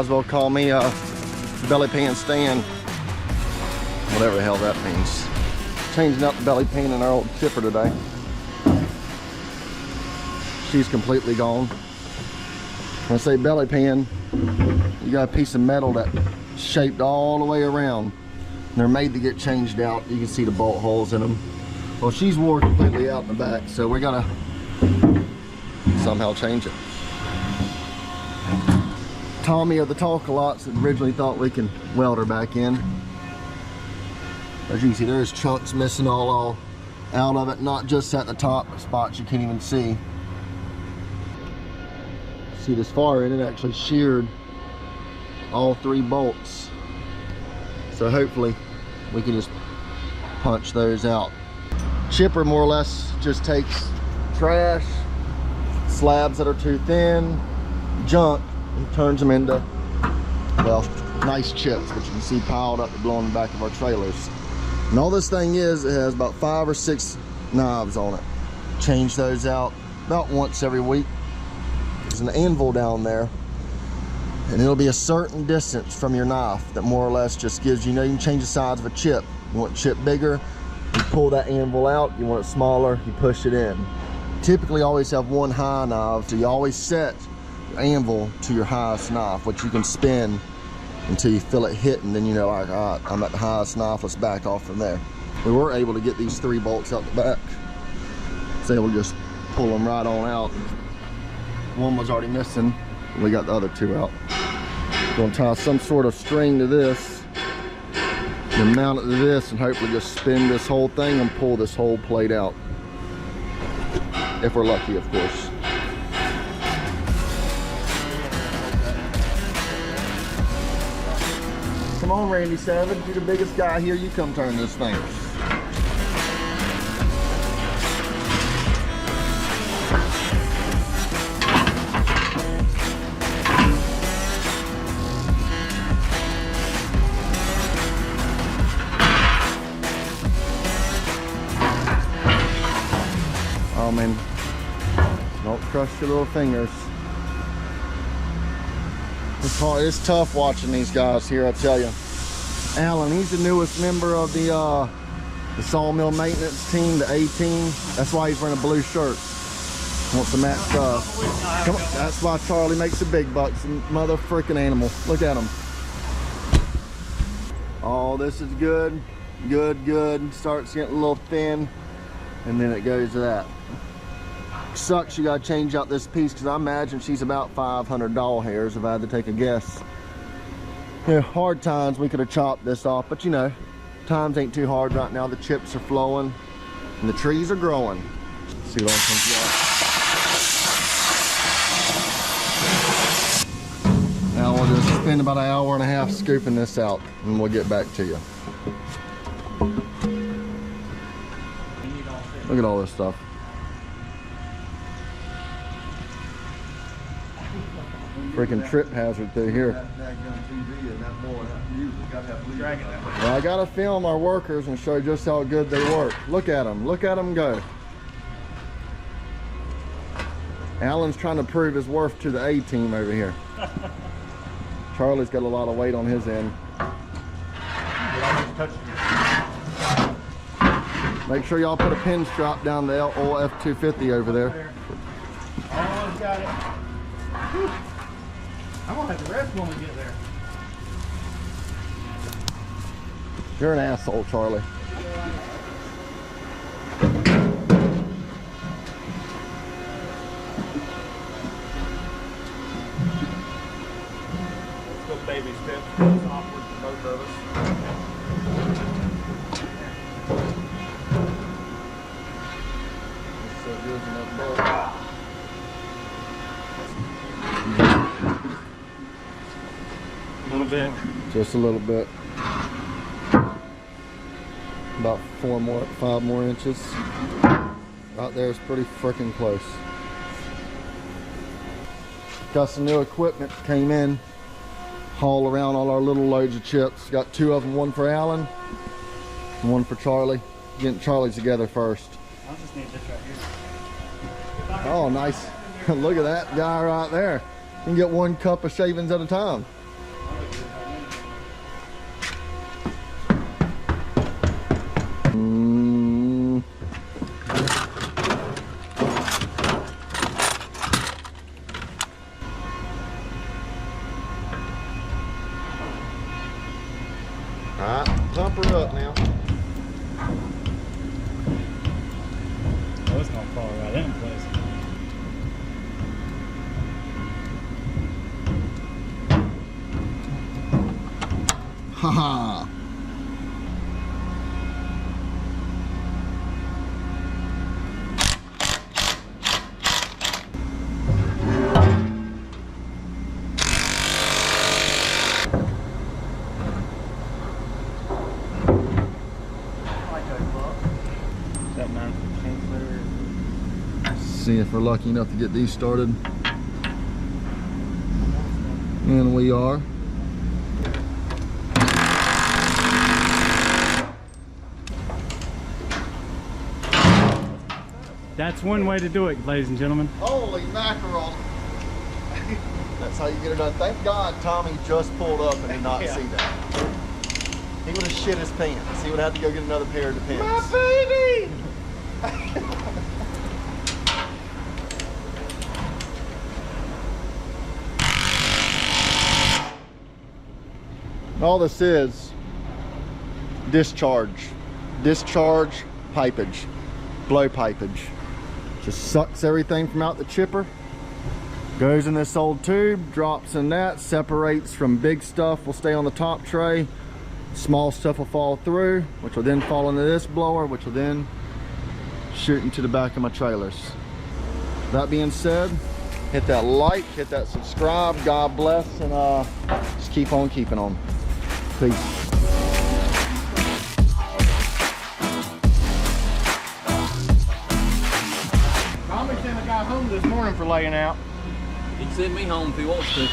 as well call me Belly Pan Stan. Whatever the hell that means. Changing out the belly pan in our old chipper today. She's completely gone. When I say belly pan, you got a piece of metal that's shaped all the way around. They're made to get changed out. You can see the bolt holes in them. Well, she's wore completely out in the back, so we gotta somehow change it. Tommy of the Talk-A-Lots originally thought we can weld her back in. As you can see, there's chunks missing all out of it, not just at the top, spots you can't even see. See this far end, it actually sheared all 3 bolts. So hopefully we can just punch those out. Chipper more or less just takes trash, slabs that are too thin, junk, and turns them into, well, nice chips, which you can see piled up below the back of our trailers. And all this thing is, it has about 5 or 6 knobs on it. Change those out about once every week. There's an anvil down there, and it'll be a certain distance from your knife that more or less just gives you, you can change the size of a chip. You want a chip bigger, you pull that anvil out. You want it smaller, you push it in. Typically always have one high knife, so you always set your anvil to your highest knife, which you can spin until you feel it hit, and then you know, like, all right, I'm at the highest knife, let's back off from there. We were able to get these 3 bolts out the back. So we'll just pull them right on out. One was already missing, we got the other 2 out. Gonna tie some sort of string to this, then mount it to this, and hopefully just spin this whole thing and pull this whole plate out. If we're lucky, of course. Come on, Randy Savage, you're the biggest guy here, you come turn this thing. Oh man, don't crush your little fingers. It's tough watching these guys here, I tell you. Alan, he's the newest member of the sawmill maintenance team, the A team. That's why he's wearing a blue shirt. Wants to match stuff. Come on, that's why Charlie makes the big bucks, mother freaking animal. Look at him. Oh, this is good, good. Starts getting a little thin, and then it goes to that. Sucks you gotta change out this piece, because I imagine she's about 500 doll hairs if I had to take a guess. You know, hard times we could have chopped this off, but you know, times ain't too hard right now. The chips are flowing and the trees are growing. Let's see what else comes out. Now we'll just spend about an hour and a half scooping this out, and we'll get back to you. Look at all this stuff. Freaking trip hazard through here. Well, I gotta film our workers and show just how good they work. Look at them go. Alan's trying to prove his worth to the A team over here. Charlie's got a lot of weight on his end. Make sure y'all put a pin strap down the old F250 over there. Oh, got it. Whew. I'm gonna have to rest when we get there. You're an asshole, Charlie. Let's go baby steps. It's awkward for both of us. So good enough bolt. A little bit. Just a little bit. About 5 more inches. Right there is pretty freaking close. Got some new equipment came in. Haul around all our little loads of chips. Got 2 of them, one for Alan and one for Charlie. Getting Charlie's together first. I'll just need this right here. Oh, nice. Look at that guy right there. You can get 1 cup of shavings at a time. All right, pump her up now. Oh, it's gonna fall right in place. Haha. That man See if we're lucky enough to get these started. And we are. That's one way to do it, ladies and gentlemen. Holy mackerel. That's how you get it done. Thank God Tommy just pulled up and did not Yeah. see that. He would have shit his pants. He would have had to go get another pair of pants. My baby! All this is discharge pipage, blow pipage. Just sucks everything from out the chipper, goes in this old tube, drops in that, separates from big stuff, will stay on the top tray, small stuff will fall through, which will then fall into this blower, which will then shoot into the back of my trailers. That being said, hit that like, hit that subscribe, God bless, and just keep on keeping on. Peace. Tommy sent a guy home this morning for laying out. He can send me home if he wants to.